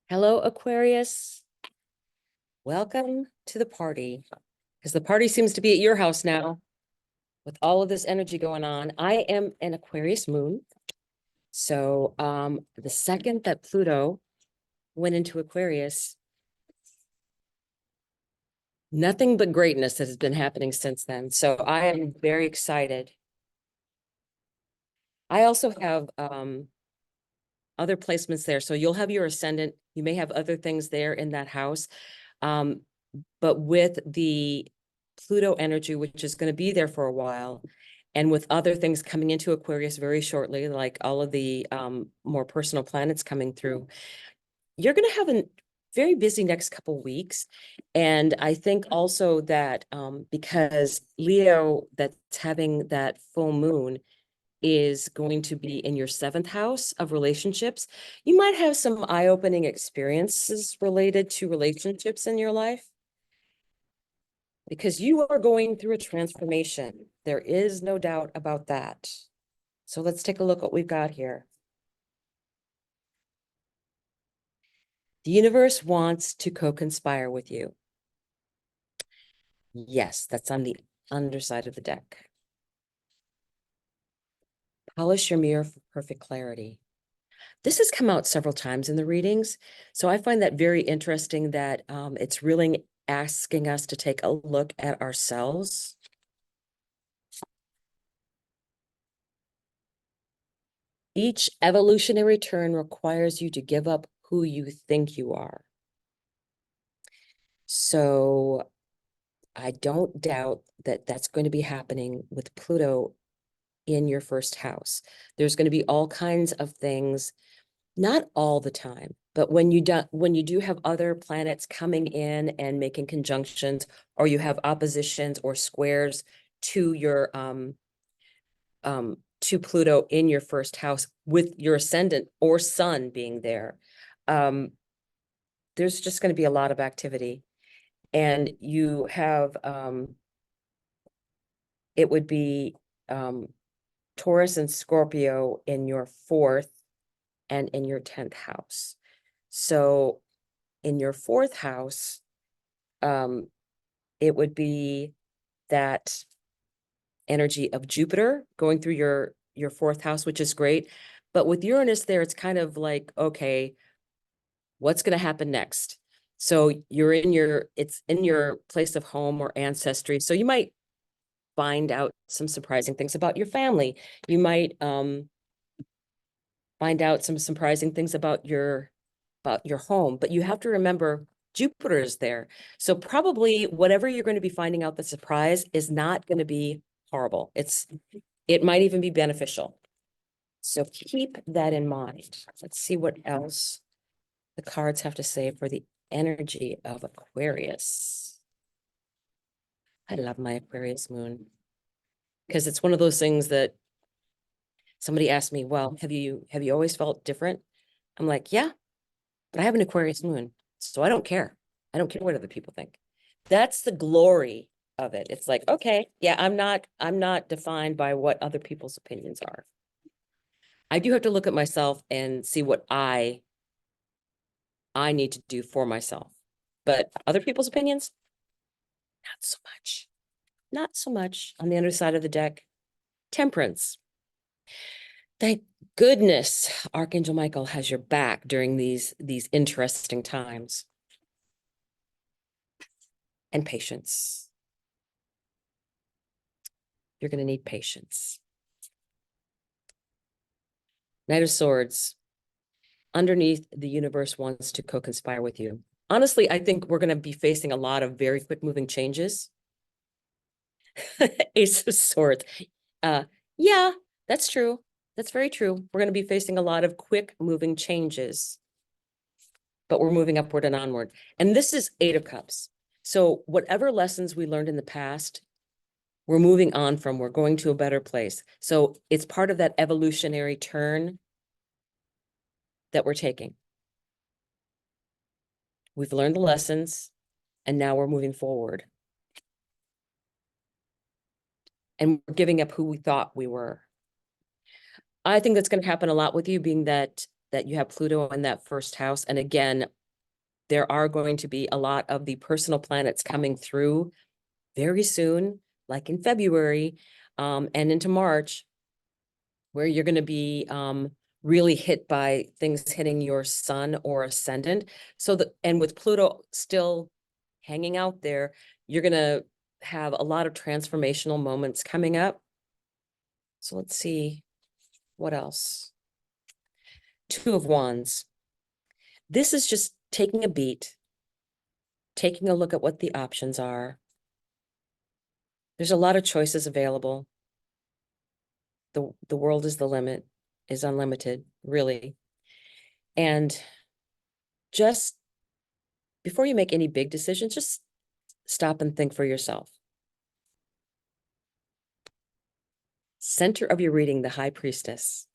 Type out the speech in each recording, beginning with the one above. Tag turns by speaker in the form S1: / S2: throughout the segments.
S1: Hello, Aquarius. Welcome to the party, because the party seems to be at your house now with all of this energy going on. I am an Aquarius moon. So the second that Pluto went into Aquarius, nothing but greatness has been happening since then. So I am very excited. I also have other placements there. So you'll have your ascendant. You may have other things there in that house. But with the Pluto energy, which is going to be there for a while, and with other things coming into Aquarius very shortly, like all of the more personal planets coming through, you're going to have a very busy next couple weeks. And I think also that because Leo, that's having that full moon, is going to be in your seventh house of relationships, you might have some eye-opening experiences related to relationships in your life, because you are going through a transformation. There is no doubt about that. So let's take a look at what we've got here. The universe wants to co-conspire with you. Yes, that's on the underside of the deck. Polish your mirror for perfect clarity. This has come out several times in the readings, so I find that very interesting that it's really asking us to take a look at ourselves. Each evolutionary turn requires you to give up who you think you are. So I don't doubt that that's going to be happening with Pluto in your first house. There's going to be all kinds of things, not all the time, but when you do have other planets coming in and making conjunctions, or you have oppositions or squares to your to Pluto in your first house, with your ascendant or sun being there, there's just going to be a lot of activity. And you have it would be Taurus and Scorpio in your fourth and in your 10th house. So in your fourth house, it would be that energy of Jupiter going through your fourth house, which is great. But with Uranus there, it's kind of like, okay, what's going to happen next? So it's in your place of home or ancestry. So you might find out some surprising things about your family. You might find out some surprising things about your home, but you have to remember Jupiter is there. So probably whatever you're going to be finding out, the surprise is not going to be horrible. It might even be beneficial. So keep that in mind. Let's see what else the cards have to say for the energy of Aquarius. I love my Aquarius moon, because it's one of those things that somebody asked me, well, have you always felt different? I'm like, yeah, but I have an Aquarius moon, so I don't care. I don't care what other people think. That's the glory of it. It's like, okay, yeah, I'm not defined by what other people's opinions are. I do have to look at myself and see what I need to do for myself. But other people's opinions, not so much. Not so much. On the underside of the deck, Temperance. Thank goodness Archangel Michael has your back during these interesting times. And patience. You're going to need patience. Knight of Swords. Underneath, the universe wants to co-conspire with you. Honestly, I think we're going to be facing a lot of very quick moving changes. Ace of Swords. Yeah, that's true. That's very true. We're going to be facing a lot of quick moving changes, but we're moving upward and onward. And this is Eight of Cups. So whatever lessons we learned in the past, we're moving on from, we're going to a better place. So it's part of that evolutionary turn that we're taking. We've learned the lessons, and now we're moving forward. And we're giving up who we thought we were. I think that's going to happen a lot with you, being that you have Pluto in that first house. And again, there are going to be a lot of the personal planets coming through very soon, like in February, and into March, where you're going to be really hit by things hitting your sun or ascendant. So and with Pluto still hanging out there, you're going to have a lot of transformational moments coming up. So let's see what else. Two of Wands. This is just taking a beat, taking a look at what the options are. There's a lot of choices available. The world is the limit, is unlimited, really. And just before you make any big decisions, just stop and think for yourself. Center of your reading, the High Priestess.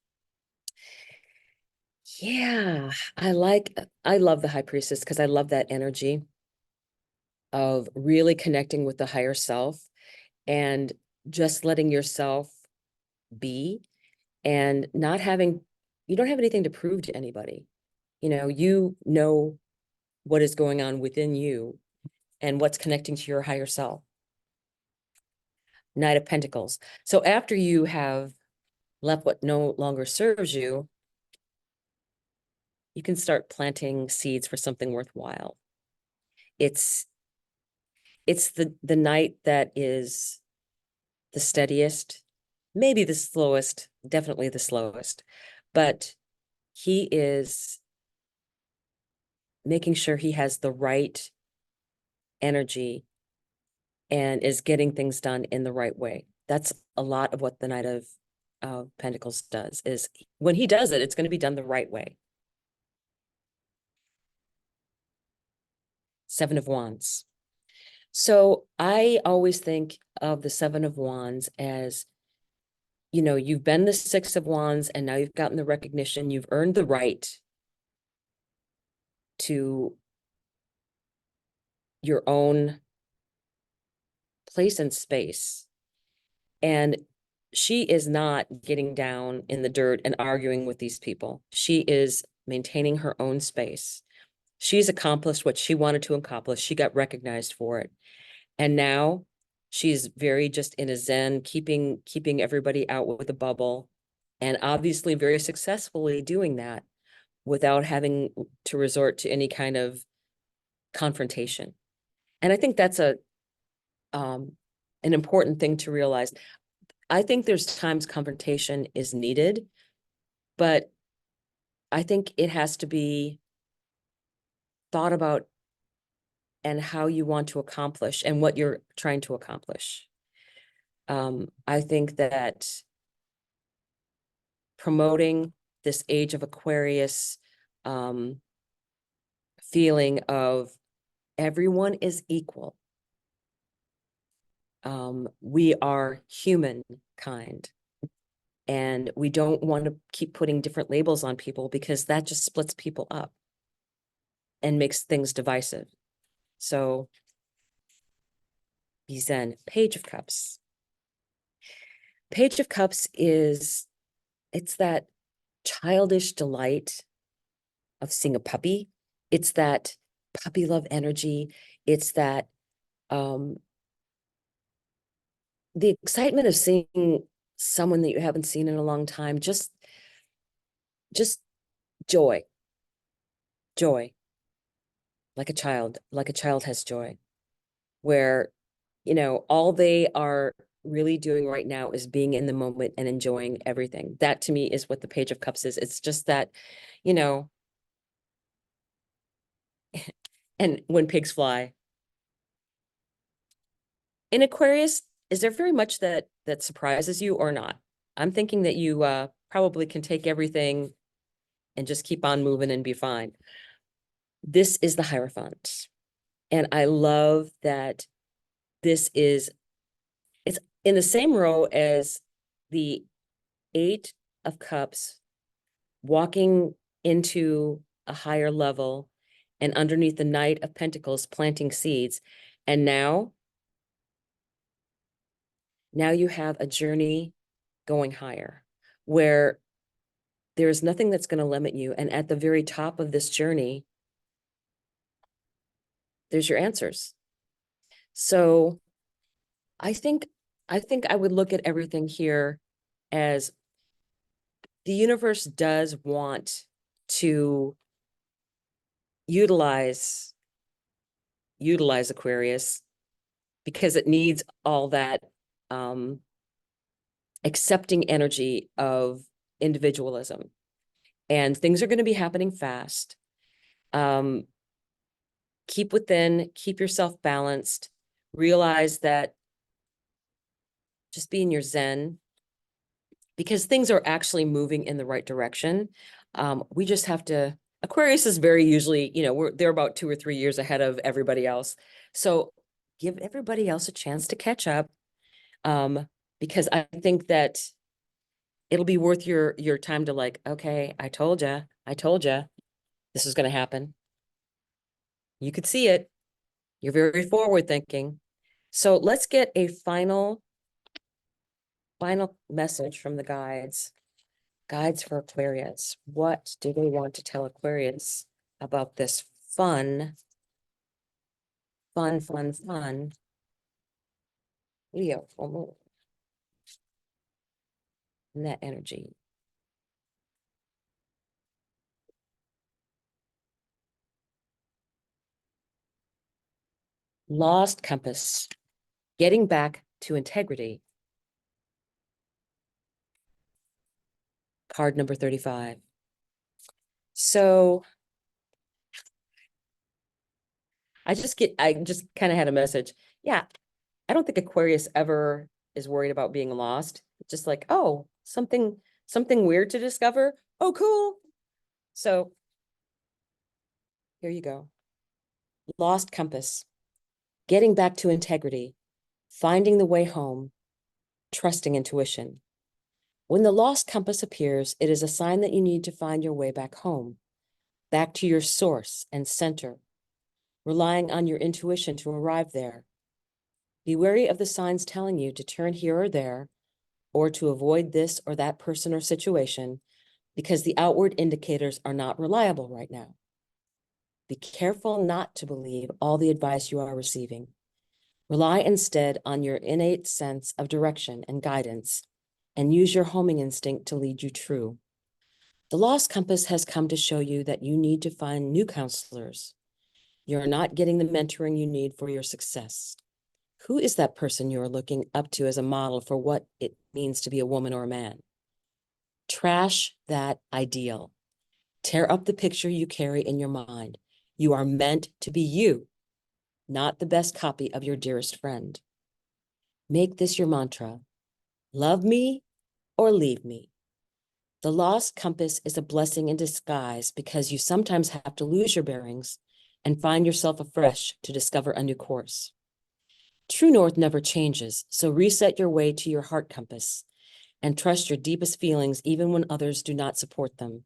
S1: Yeah, I love the High Priestess because I love that energy of really connecting with the higher self and just letting yourself be and not having, you don't have anything to prove to anybody. You know what is going on within you and what's connecting to your higher self. Knight of Pentacles. So after you have left what no longer serves you, you can start planting seeds for something worthwhile. It's the knight that is the steadiest, maybe the slowest, definitely the slowest, but he is making sure he has the right energy and is getting things done in the right way. That's a lot of what the Knight of Pentacles does, is when he does it, it's going to be done the right way. Seven of Wands. So I always think of the Seven of Wands as, you've been the Six of Wands and now you've gotten the recognition, you've earned the right to your own place and space. And she is not getting down in the dirt and arguing with these people. She is maintaining her own space. She's accomplished what she wanted to accomplish. She got recognized for it. And now she's very just in a zen, keeping everybody out with a bubble, and obviously very successfully doing that without having to resort to any kind of confrontation. And I think that's an important thing to realize. I think there's times confrontation is needed, but I think it has to be thought about and how you want to accomplish and what you're trying to accomplish. I think that promoting this age of Aquarius feeling of everyone is equal. We are humankind, and we don't want to keep putting different labels on people because that just splits people up and makes things divisive. So be zen. Page of Cups. Page of Cups it's that childish delight of seeing a puppy. It's that puppy love energy. It's that the excitement of seeing someone that you haven't seen in a long time. Just joy, like a child has joy, where all they are really doing right now is being in the moment and enjoying everything. That to me is what the Page of Cups is. It's just that, and when pigs fly. In Aquarius, is there very much that surprises you or not? I'm thinking that you probably can take everything and just keep on moving and be fine. This is the Hierophant. And I love that it's in the same row as the Eight of Cups, walking into a higher level, and underneath the Knight of Pentacles, planting seeds. And now you have a journey going higher, where there's nothing that's going to limit you. And at the very top of this journey, there's your answers. So I think I would look at everything here as the universe does want to utilize Aquarius because it needs all that accepting energy of individualism. And things are going to be happening fast. Keep within, keep yourself balanced, realize that just be in your zen, because things are actually moving in the right direction. We just have to, Aquarius is very usually, they're about 2 or 3 years ahead of everybody else. So give everybody else a chance to catch up. Because I think that it'll be worth your time to like, okay, I told you, this is going to happen. You could see it. You're very forward thinking. So let's get a final message from the guides. Guides for Aquarius. What do they want to tell Aquarius about this fun Leo full moon and that energy? Lost compass, getting back to integrity. Card number 35. So I just kind of had a message. Yeah, I don't think Aquarius ever is worried about being lost. It's just like, oh, something weird to discover. Oh, cool. So here you go. Lost compass, getting back to integrity, finding the way home, trusting intuition. When the lost compass appears, it is a sign that you need to find your way back home, back to your source and center, relying on your intuition to arrive there. Be wary of the signs telling you to turn here or there, or to avoid this or that person or situation, because the outward indicators are not reliable right now. Be careful not to believe all the advice you are receiving. Rely instead on your innate sense of direction and guidance, and use your homing instinct to lead you true. The lost compass has come to show you that you need to find new counselors. You're not getting the mentoring you need for your success. Who is that person you're looking up to as a model for what it means to be a woman or a man? Trash that ideal. Tear up the picture you carry in your mind. You are meant to be you, not the best copy of your dearest friend. Make this your mantra. Love me or leave me. The lost compass is a blessing in disguise because you sometimes have to lose your bearings and find yourself afresh to discover a new course. True north never changes, so reset your way to your heart compass and trust your deepest feelings even when others do not support them.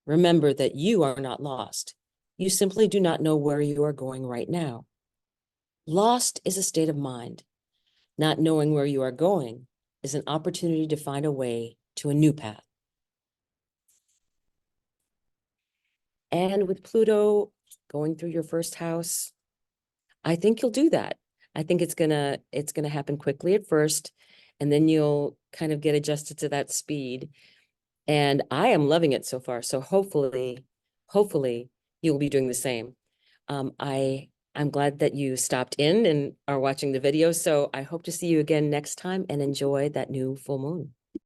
S1: Remember that you are not lost. You simply do not know where you are going right now. Lost is a state of mind. Not knowing where you are going is an opportunity to find a way to a new path. And with Pluto going through your first house, I think you'll do that. I think it's gonna happen quickly at first, and then you'll kind of get adjusted to that speed. And I am loving it so far. So hopefully you'll be doing the same. I'm glad that you stopped in and are watching the video. So I hope to see you again next time and enjoy that new full moon.